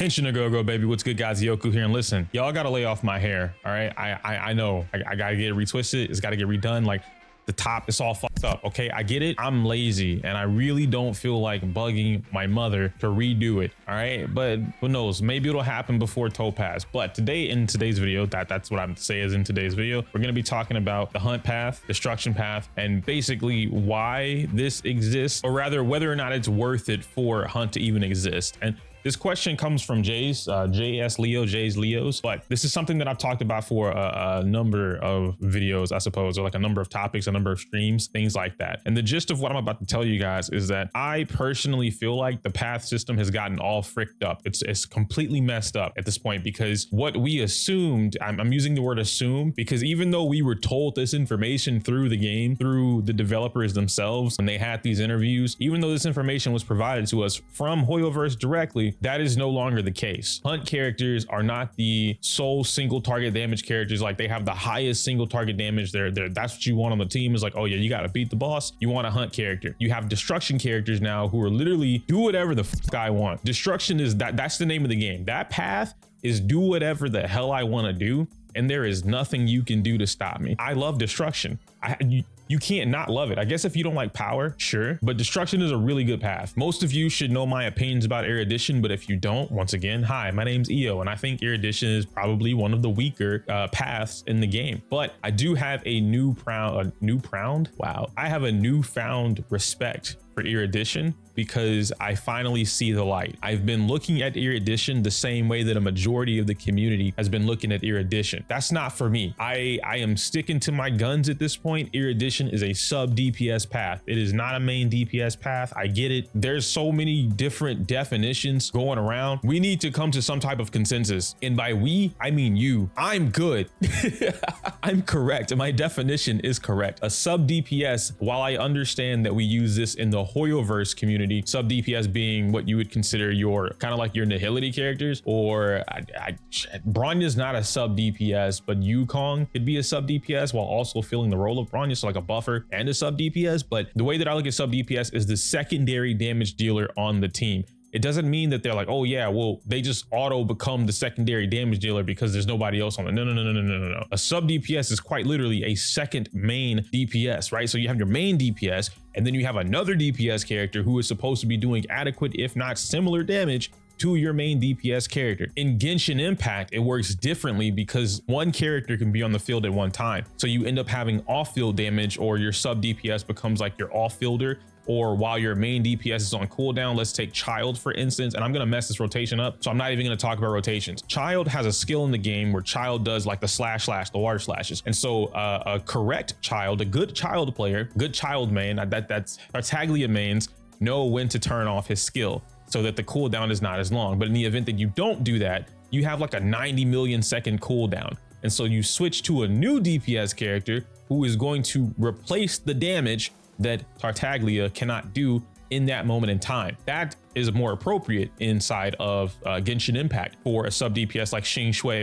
Henshin a go baby. What's good, guys? Yoku here, and listen, y'all gotta lay off my hair. All right, I know I gotta get it retwisted. It's gotta get redone. Like the top is all fucked up. Okay, I get it. I'm lazy and I really don't feel like bugging my mother to redo it. All right, but who knows? Maybe it'll happen before Topaz. But today, in today's video, that's what I'm saying is in today's video, we're gonna be talking about the hunt path, destruction path, and basically why this exists, or rather whether or not it's worth it for hunt to even exist. And this question comes from JsLeos, but this is something that I've talked about for a number of videos, I suppose, or like a number of topics, a number of streams, things like that. And the gist of what I'm about to tell you guys is that I personally feel like the path system has gotten all fricked up. It's completely messed up at this point, because what we assumed, I'm using the word assume, because even though we were told this information through the game, through the developers themselves, when they had these interviews, even though this information was provided to us from Hoyoverse directly, that is no longer the case. Hunt characters are not the sole single target damage characters. Like, they have the highest single target damage. That's what you want on the team, is like, oh yeah, you got to beat the boss. You want a hunt character. You have destruction characters now who are literally do whatever the fuck I want. Destruction is that's the name of the game. That path is do whatever the hell I want to do, and there is nothing you can do to stop me. I love destruction. You can't not love it. I guess if you don't like power, sure, but destruction is a really good path. Most of you should know my opinions about Erudition, but if you don't, once again, hi, my name's EO, and I think Erudition is probably one of the weaker paths in the game. But I do have a newfound respect for Erudition, because I finally see the light. I've been looking at Erudition the same way that a majority of the community has been looking at Erudition. That's not for me. I am sticking to my guns at this point. Erudition is a sub DPS path. It is not a main DPS path. I get it. There's so many different definitions going around. We need to come to some type of consensus. And by we, I mean you. I'm good. I'm correct. My definition is correct. A sub DPS, while I understand that we use this in the Hoyoverse community, sub DPS being what you would consider your kind of like your Nihility characters, or Bronya's not a sub DPS, but Yukong could be a sub DPS while also filling the role of Bronya, so like a buffer and a sub DPS. But the way that I look at sub DPS is the secondary damage dealer on the team. It doesn't mean that they're like, oh yeah, well, they just auto become the secondary damage dealer because there's nobody else on it. No. A sub DPS is quite literally a second main DPS, right? So you have your main DPS, and then you have another DPS character who is supposed to be doing adequate, if not similar damage to your main DPS character. In Genshin Impact, it works differently because one character can be on the field at one time. So you end up having off-field damage, or your sub DPS becomes like your off-fielder, or while your main DPS is on cooldown. Let's take Child, for instance, and I'm gonna mess this rotation up, so I'm not even gonna talk about rotations. Child has a skill in the game where Child does like the slash, the water slashes. And so a correct Child, a good Child player, good Child main, that's Tartaglia mains, know when to turn off his skill so that the cooldown is not as long. But in the event that you don't do that, you have like a 90 million second cooldown. And so you switch to a new DPS character who is going to replace the damage that Tartaglia cannot do in that moment in time. That is more appropriate inside of Genshin Impact for a sub DPS like Xing Shui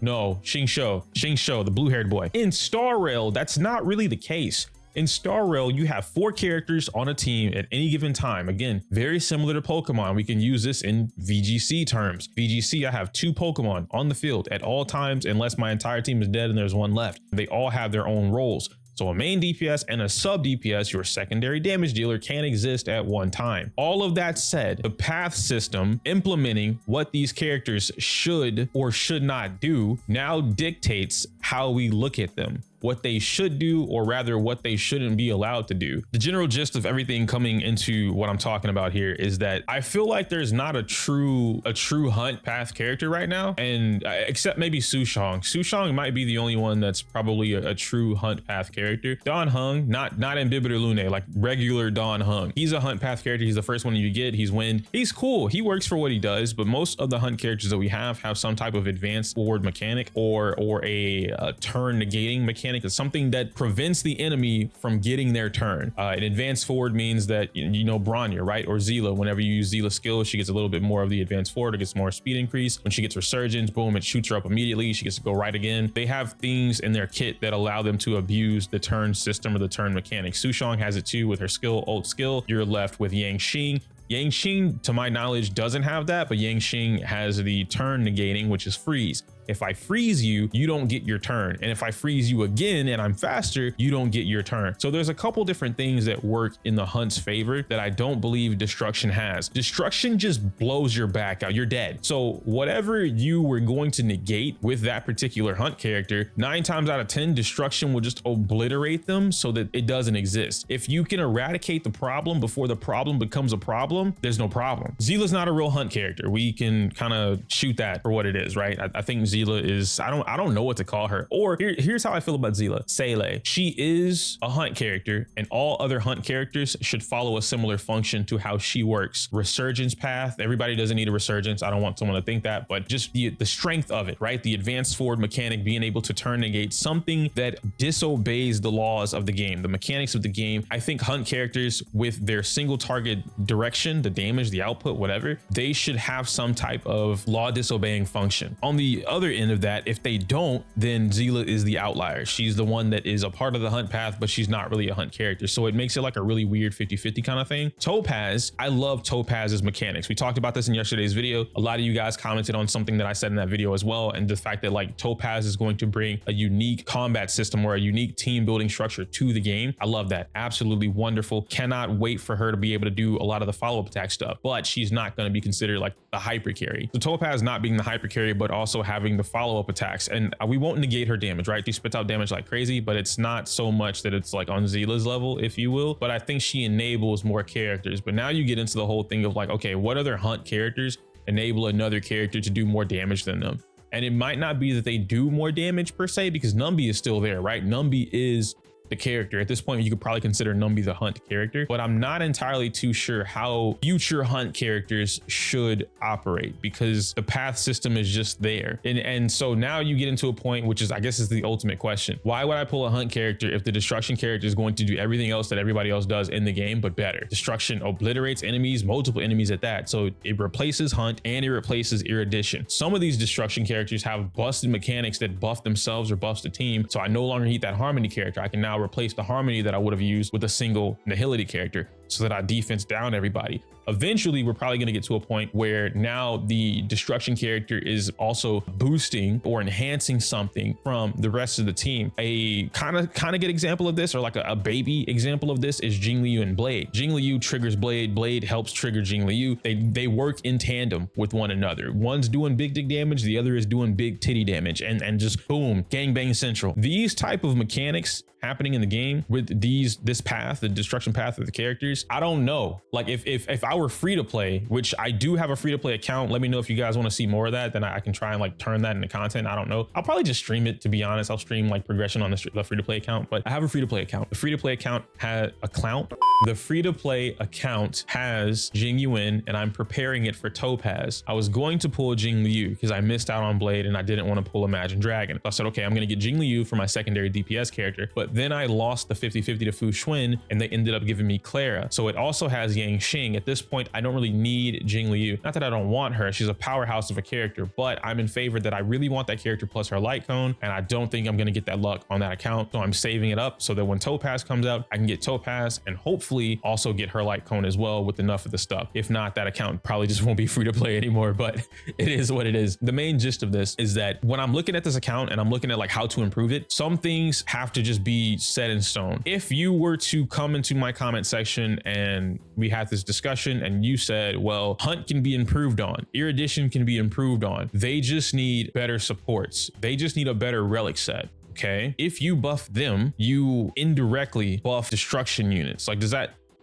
Xing Shou, the blue-haired boy. In Star Rail, that's not really the case. In Star Rail, you have 4 characters on a team at any given time. Again, very similar to Pokemon. We can use this in VGC terms. VGC, I have 2 Pokemon on the field at all times, unless my entire team is dead and there's one left. They all have their own roles. So a main DPS and a sub DPS, your secondary damage dealer, can exist at one time. All of that said, the path system implementing what these characters should or should not do now dictates how we look at them, what they should do, or rather what they shouldn't be allowed to do. The general gist of everything coming into what I'm talking about here is that I feel like there's not a true hunt path character right now, and except maybe Sushong. Sushong might be the only one that's probably a true hunt path character. Dan Heng, not Imbibitor Lunae, like regular Dan Heng. He's a hunt path character. He's the first one you get. He's wind. He's cool. He works for what he does, but most of the hunt characters that we have some type of advanced forward mechanic or a turn negating mechanic. It's something that prevents the enemy from getting their turn. An advanced forward means that, you know, Bronya, right? Or Seele, whenever you use Seele's skill, she gets a little bit more of the advanced forward. It gets more speed increase. When she gets Resurgence, boom, it shoots her up immediately. She gets to go right again. They have things in their kit that allow them to abuse the turn system or the turn mechanic. Sushong has it too with her skill, ult skill. You're left with Yang Xing, Yangxing, to my knowledge, doesn't have that, but Yangxing has the turn negating, which is freeze. If I freeze you, you don't get your turn. And if I freeze you again and I'm faster, you don't get your turn. So there's a couple different things that work in the Hunt's favor that I don't believe Destruction has. Destruction just blows your back out. You're dead. So whatever you were going to negate with that particular Hunt character, 9 times out of 10, Destruction will just obliterate them so that it doesn't exist. If you can eradicate the problem before the problem becomes a problem, there's no problem. Seele's not a real Hunt character. We can kind of shoot that for what it is, right? I think Seele is, I don't know what to call her. Or here's how I feel about Seele. She is a Hunt character, and all other Hunt characters should follow a similar function to how she works. Resurgence path. Everybody doesn't need a resurgence. I don't want someone to think that, but just the strength of it, right? The advanced forward mechanic, being able to turn negate something that disobeys the laws of the game, the mechanics of the game. I think Hunt characters with their single target direction, the damage, the output, whatever, they should have some type of law disobeying function. On the other end of that, if they don't, then Seele is the outlier. She's the one that is a part of the Hunt path, but she's not really a Hunt character. So it makes it like a really weird 50-50 kind of thing. Topaz, I love Topaz's mechanics. We talked about this in yesterday's video. A lot of you guys commented on something that I said in that video as well. And the fact that like Topaz is going to bring a unique combat system or a unique team building structure to the game. I love that. Absolutely wonderful. Cannot wait for her to be able to do a lot of the follow-up attack stuff, but she's not going to be considered like the hyper carry. So Topaz not being the hyper carry, but also having the follow-up attacks, and we won't negate her damage, right? She spits out damage like crazy, but it's not so much that it's like on Seele's level, if you will. But I think she enables more characters. But now you get into the whole thing of like, okay, what other Hunt characters enable another character to do more damage than them? And it might not be that they do more damage per se, because Numby is still there, right? Numby is the character. At this point, you could probably consider Numby the Hunt character, but I'm not entirely too sure how future Hunt characters should operate, because the path system is just there. And so now you get into a point, which is, I guess, is the ultimate question. Why would I pull a Hunt character if the Destruction character is going to do everything else that everybody else does in the game, but better? Destruction obliterates enemies, multiple enemies at that. So it replaces Hunt and it replaces Erudition. Some of these Destruction characters have busted mechanics that buff themselves or buffs the team. So I no longer need that Harmony character. I can now replace the Harmony that I would have used with a single Nihility character, so that I defense down everybody. Eventually, we're probably going to get to a point where now the Destruction character is also boosting or enhancing something from the rest of the team. A kind of good example of this, or like a baby example of this, is Jingliu and Blade. Jingliu triggers Blade, Blade helps trigger Jingliu. They work in tandem with one another. One's doing big dick damage, the other is doing big titty damage, and just boom, gangbang central. These type of mechanics happening in the game with this path, the Destruction path of the characters, I don't know. Like if I were free to play, which I do have a free to play account, let me know if you guys want to see more of that, then I can try and like turn that into content. I don't know. I'll probably just stream it, to be honest. I'll stream like progression on the free to play account, but I have a free to play account. The free to play account has a clout. The free to play account has Jingliu, and I'm preparing it for Topaz. I was going to pull Jingliu because I missed out on Blade and I didn't want to pull Imagine Dragon. So I said, okay, I'm going to get Jingliu for my secondary DPS character, but then I lost the 50-50 to Fu Xuan and they ended up giving me Clara. So it also has Yangxing. At this point, I don't really need Jingliu. Not that I don't want her. She's a powerhouse of a character, but I'm in favor that I really want that character plus her light cone. And I don't think I'm going to get that luck on that account. So I'm saving it up so that when Topaz comes out, I can get Topaz and hopefully also get her light cone as well with enough of the stuff. If not, that account probably just won't be free to play anymore, but it is what it is. The main gist of this is that when I'm looking at this account and I'm looking at like how to improve it, some things have to just be set in stone. If you were to come into my comment section and we had this discussion and you said, well, Hunt can be improved on, Erudition can be improved on, they just need better supports, they just need a better relic set. Okay, if you buff them, you indirectly buff Destruction units. Like, does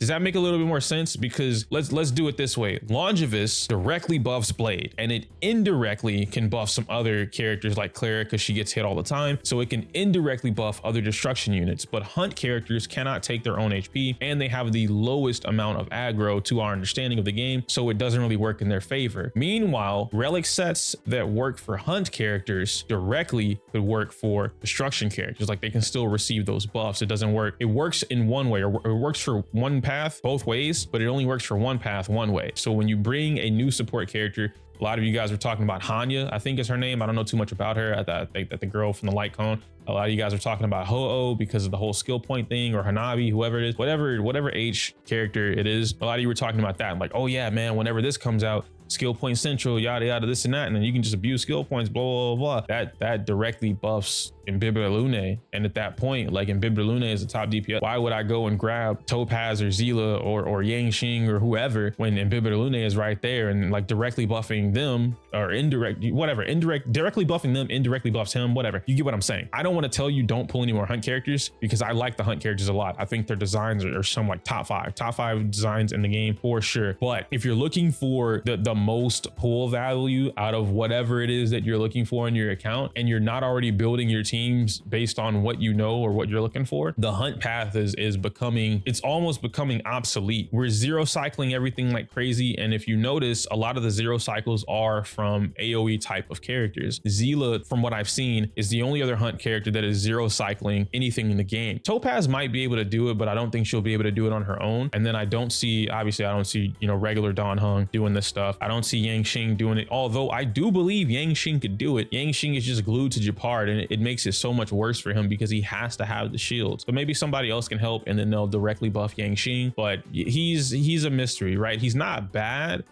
that make a little bit more sense? Because let's do it this way. Longevous directly buffs Blade, and it indirectly can buff some other characters like Clara because she gets hit all the time. So it can indirectly buff other Destruction units, but Hunt characters cannot take their own HP, and they have the lowest amount of aggro to our understanding of the game, so it doesn't really work in their favor. Meanwhile, relic sets that work for Hunt characters directly could work for Destruction characters. Like, they can still receive those buffs. It doesn't work. It works in one way, or it works for one path both ways, but it only works for one path one way. So when you bring a new support character A lot of you guys were talking about Hanya, I think is her name. I don't know too much about her. I think that the girl from the light cone. A lot of you guys are talking about Ho-Oh because of the whole skill point thing, or Hanabi, whoever it is, whatever H character it is. A lot of you were talking about that. I'm like, oh yeah, man, whenever this comes out, skill point central, yada yada, this and that, and then you can just abuse skill points, blah blah blah. That directly buffs Imbibitor Lunae, and at that point, like, Imbibitor Lunae is the top DPS. Why would I go and grab Topaz or Seele or Yangxing or whoever when Imbibitor Lunae is right there and like directly buffing them, or directly buffing them, indirectly buffs him, whatever. You get what I'm saying. I don't want to tell you don't pull any more hunt characters, because I like the hunt characters a lot. I think their designs are some like top five designs in the game for sure. But if you're looking for the most pull value out of whatever it is that you're looking for in your account, and you're not already building your teams based on what you know or what you're looking for, the hunt path is becoming, it's almost becoming obsolete. We're zero cycling everything like crazy, and if you notice, a lot of the zero cycles are from AoE type of characters. Seele, from what I've seen, is the only other hunt character that is zero cycling anything in the game. Topaz might be able to do it, but I don't think she'll be able to do it on her own. And then I don't see, you know, regular Don Hung doing this stuff. I don't see Yangxing doing it, although I do believe Yangxing could do it. Yangxing is just glued to Japard, and it makes it so much worse for him because he has to have the shields. So maybe somebody else can help, and then they'll directly buff Yangxing. But he's a mystery, right? He's not bad,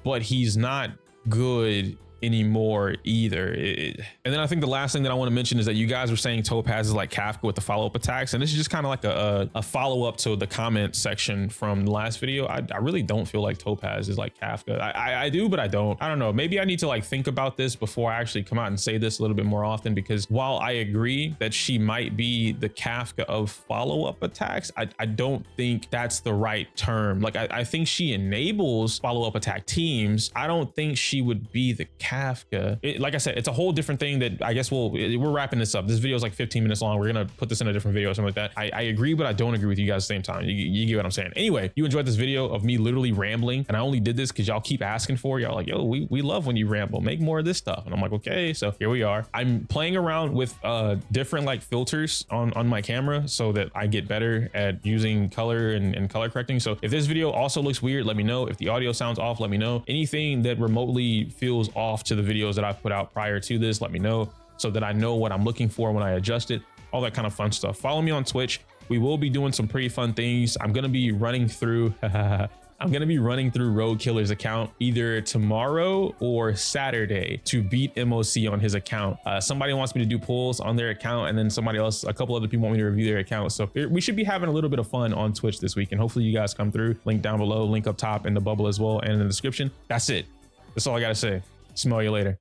but he's not good anymore either. And then I think the last thing that I want to mention is that you guys were saying Topaz is like Kafka with the follow-up attacks, and this is just kind of like a follow-up to the comment section from the last video. I really don't feel like Topaz is like Kafka. I do, but I don't know. Maybe I need to like think about this before I actually come out and say this a little bit more often, because while I agree that she might be the Kafka of follow-up attacks, I don't think that's the right term. Like, I think she enables follow-up attack teams. I don't think she would be the Kafka. Like I said, it's a whole different thing that I guess we're wrapping this up. This video is like 15 minutes long. We're gonna put this in a different video or something like that. I agree, but I don't agree with you guys at the same time. You get what I'm saying. Anyway, you enjoyed this video of me literally rambling, and I only did this because y'all keep asking for it. Y'all like, yo, we love when you ramble, make more of this stuff. And I'm like, okay, so here we are. I'm playing around with different like filters on my camera so that I get better at using color and color correcting. So if this video also looks weird, let me know. If the audio sounds off, let me know. Anything that remotely feels off to the videos that I've put out prior to this, let me know, so that I know what I'm looking for when I adjust it, all that kind of fun stuff. Follow me on Twitch. We will be doing some pretty fun things. I'm going to be running through Road Killer's account either tomorrow or Saturday to beat MOC on his account. Somebody wants me to do polls on their account, and then a couple other people want me to review their account. So we should be having a little bit of fun on Twitch this week, and hopefully you guys come through. Link down below, link up top in the bubble as well, and in the description. That's it. That's all I got to say. Smell you later.